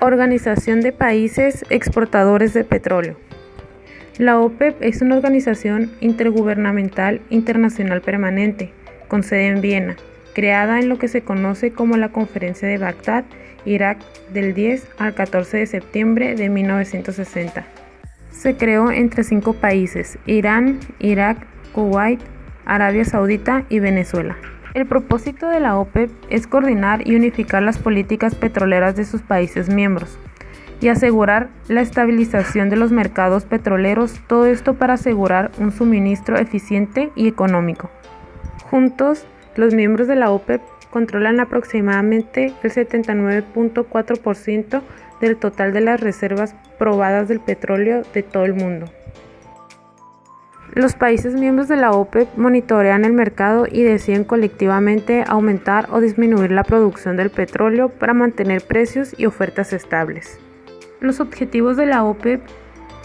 Organización de Países Exportadores de Petróleo. La OPEP es una organización intergubernamental internacional permanente, con sede en Viena, creada en lo que se conoce como la Conferencia de Bagdad, Irak, del 10 al 14 de septiembre de 1960. Se creó entre 5 países: Irán, Irak, Kuwait, Arabia Saudita y Venezuela. El propósito de la OPEP es coordinar y unificar las políticas petroleras de sus países miembros y asegurar la estabilización de los mercados petroleros, todo esto para asegurar un suministro eficiente y económico. Juntos, los miembros de la OPEP controlan aproximadamente el 79.4% del total de las reservas probadas del petróleo de todo el mundo. Los países miembros de la OPEP monitorean el mercado y deciden colectivamente aumentar o disminuir la producción del petróleo para mantener precios y ofertas estables. Los objetivos de la OPEP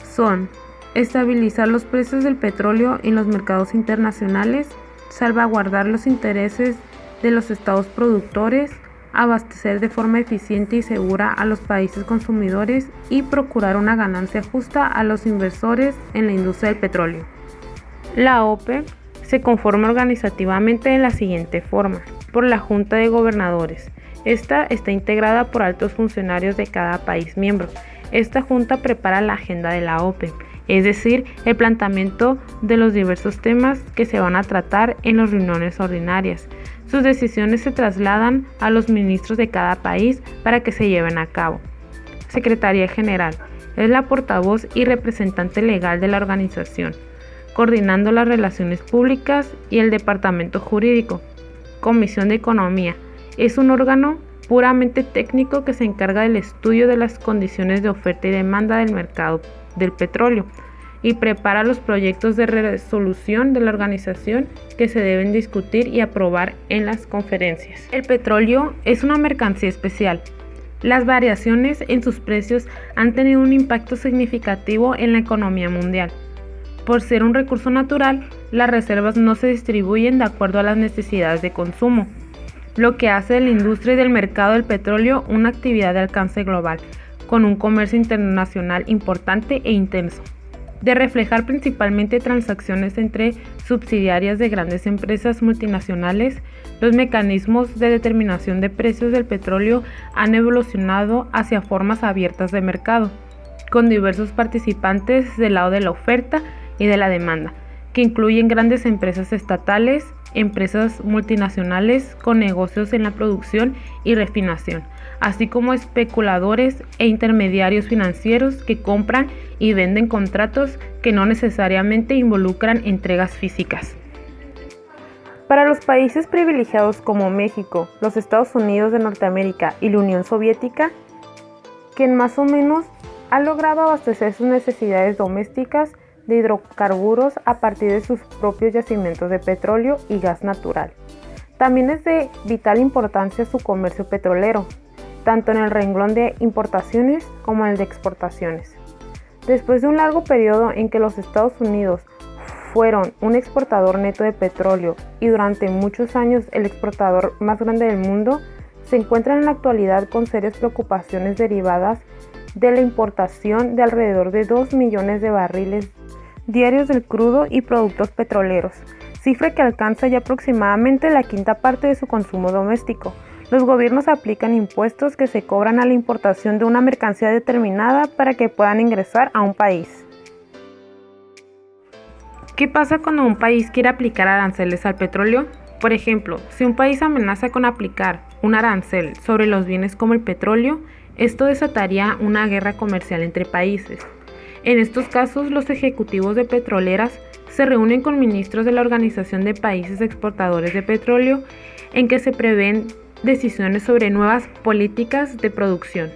son estabilizar los precios del petróleo en los mercados internacionales, salvaguardar los intereses de los estados productores, abastecer de forma eficiente y segura a los países consumidores y procurar una ganancia justa a los inversores en la industria del petróleo. La OPEP se conforma organizativamente de la siguiente forma: por la Junta de Gobernadores. Esta está integrada por altos funcionarios de cada país miembro. Esta junta prepara la agenda de la OPEP, es decir, el planteamiento de los diversos temas que se van a tratar en las reuniones ordinarias. Sus decisiones se trasladan a los ministros de cada país para que se lleven a cabo. Secretaría General es la portavoz y representante legal de la organización, coordinando las relaciones públicas y el departamento jurídico. Comisión de Economía es un órgano puramente técnico que se encarga del estudio de las condiciones de oferta y demanda del mercado del petróleo y prepara los proyectos de resolución de la organización que se deben discutir y aprobar en las conferencias. El petróleo es una mercancía especial. Las variaciones en sus precios han tenido un impacto significativo en la economía mundial. Por ser un recurso natural, las reservas no se distribuyen de acuerdo a las necesidades de consumo, lo que hace de la industria y del mercado del petróleo una actividad de alcance global, con un comercio internacional importante e intenso. De reflejar principalmente transacciones entre subsidiarias de grandes empresas multinacionales, los mecanismos de determinación de precios del petróleo han evolucionado hacia formas abiertas de mercado, con diversos participantes del lado de la oferta y de la demanda, que incluyen grandes empresas estatales, empresas multinacionales con negocios en la producción y refinación, así como especuladores e intermediarios financieros que compran y venden contratos que no necesariamente involucran entregas físicas. Para los países privilegiados como México, los Estados Unidos de Norteamérica y la Unión Soviética, quien más o menos ha logrado abastecer sus necesidades domésticas de hidrocarburos a partir de sus propios yacimientos de petróleo y gas natural. También es de vital importancia su comercio petrolero, tanto en el renglón de importaciones como en el de exportaciones. Después de un largo periodo en que los Estados Unidos fueron un exportador neto de petróleo y durante muchos años el exportador más grande del mundo, se encuentran en la actualidad con serias preocupaciones derivadas de la importación de alrededor de 2 millones de barriles diarios del crudo y productos petroleros, cifra que alcanza ya aproximadamente la quinta parte de su consumo doméstico. Los gobiernos aplican impuestos que se cobran a la importación de una mercancía determinada para que puedan ingresar a un país. ¿Qué pasa cuando un país quiere aplicar aranceles al petróleo? Por ejemplo, si un país amenaza con aplicar un arancel sobre los bienes como el petróleo, esto desataría una guerra comercial entre países. En estos casos, los ejecutivos de petroleras se reúnen con ministros de la Organización de Países Exportadores de Petróleo, en que se prevén decisiones sobre nuevas políticas de producción.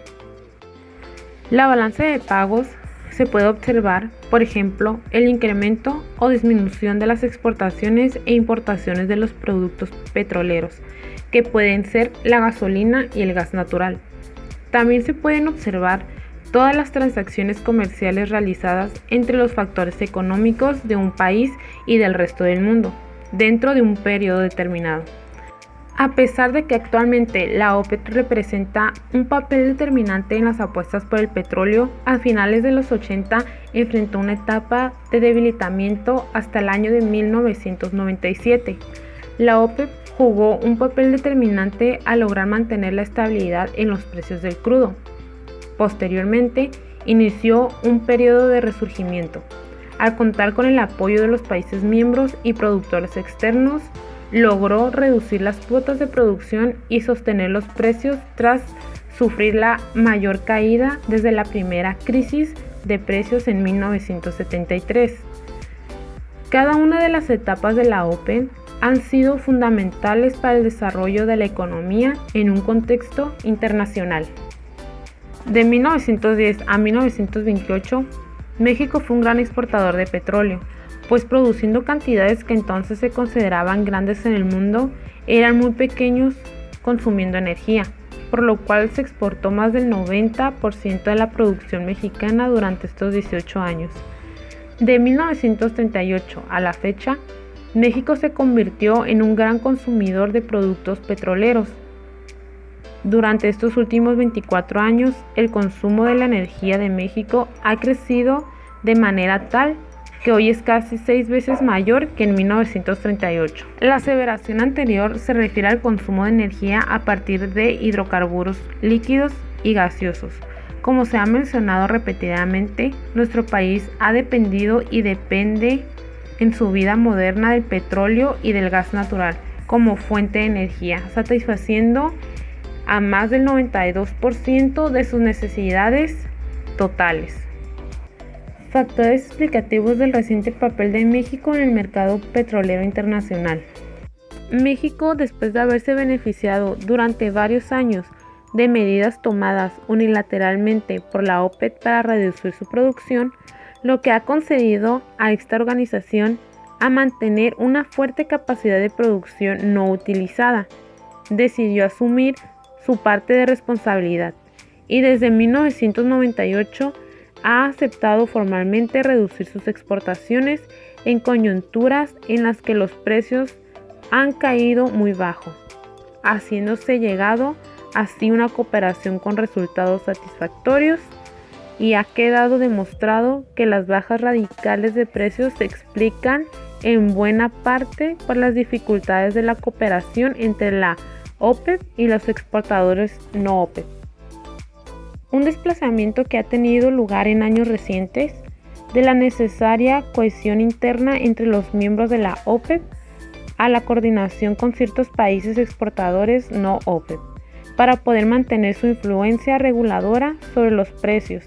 La balanza de pagos se puede observar, por ejemplo, el incremento o disminución de las exportaciones e importaciones de los productos petroleros, que pueden ser la gasolina y el gas natural. También se pueden observar todas las transacciones comerciales realizadas entre los factores económicos de un país y del resto del mundo, dentro de un periodo determinado. A pesar de que actualmente la OPEP representa un papel determinante en las apuestas por el petróleo, a finales de los 80 enfrentó una etapa de debilitamiento hasta el año de 1997. La OPEP jugó un papel determinante al lograr mantener la estabilidad en los precios del crudo. Posteriormente, inició un periodo de resurgimiento. Al contar con el apoyo de los países miembros y productores externos, logró reducir las cuotas de producción y sostener los precios tras sufrir la mayor caída desde la primera crisis de precios en 1973. Cada una de las etapas de la OPEP han sido fundamentales para el desarrollo de la economía en un contexto internacional. De 1910 a 1928, México fue un gran exportador de petróleo, pues produciendo cantidades que entonces se consideraban grandes en el mundo, eran muy pequeños consumiendo energía, por lo cual se exportó más del 90% de la producción mexicana durante estos 18 años. De 1938 a la fecha, México se convirtió en un gran consumidor de productos petroleros. Durante estos últimos 24 años, el consumo de la energía de México ha crecido de manera tal que hoy es casi 6 veces mayor que en 1938. La aseveración anterior se refiere al consumo de energía a partir de hidrocarburos líquidos y gaseosos. Como se ha mencionado repetidamente, nuestro país ha dependido y depende en su vida moderna del petróleo y del gas natural como fuente de energía, satisfaciendo a más del 92% de sus necesidades totales. Factores explicativos del reciente papel de México en el mercado petrolero internacional. México, después de haberse beneficiado durante varios años de medidas tomadas unilateralmente por la OPEP para reducir su producción, lo que ha concedido a esta organización a mantener una fuerte capacidad de producción no utilizada, decidió asumir su parte de responsabilidad y desde 1998 ha aceptado formalmente reducir sus exportaciones en coyunturas en las que los precios han caído muy bajo, haciéndose llegado así una cooperación con resultados satisfactorios, y ha quedado demostrado que las bajas radicales de precios se explican en buena parte por las dificultades de la cooperación entre la OPEP y los exportadores no OPEP. Un desplazamiento que ha tenido lugar en años recientes de la necesaria cohesión interna entre los miembros de la OPEP a la coordinación con ciertos países exportadores no OPEP para poder mantener su influencia reguladora sobre los precios.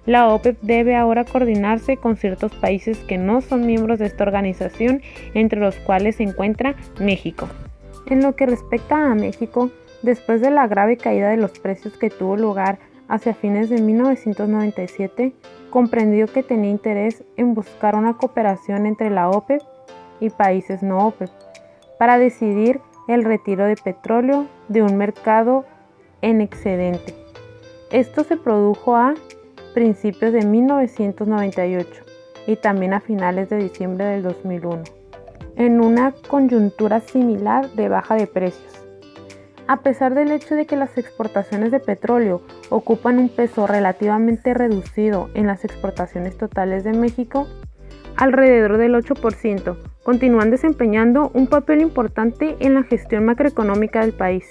La OPEP debe ahora coordinarse con ciertos países que no son miembros de esta organización, entre los cuales se encuentra México. En lo que respecta a México, después de la grave caída de los precios que tuvo lugar hacia fines de 1997, comprendió que tenía interés en buscar una cooperación entre la OPEP y países no OPEP para decidir el retiro de petróleo de un mercado en excedente. Esto se produjo a principios de 1998 y también a finales de diciembre del 2001, en una coyuntura similar de baja de precios. A pesar del hecho de que las exportaciones de petróleo ocupan un peso relativamente reducido en las exportaciones totales de México, alrededor del 8%, continúan desempeñando un papel importante en la gestión macroeconómica del país.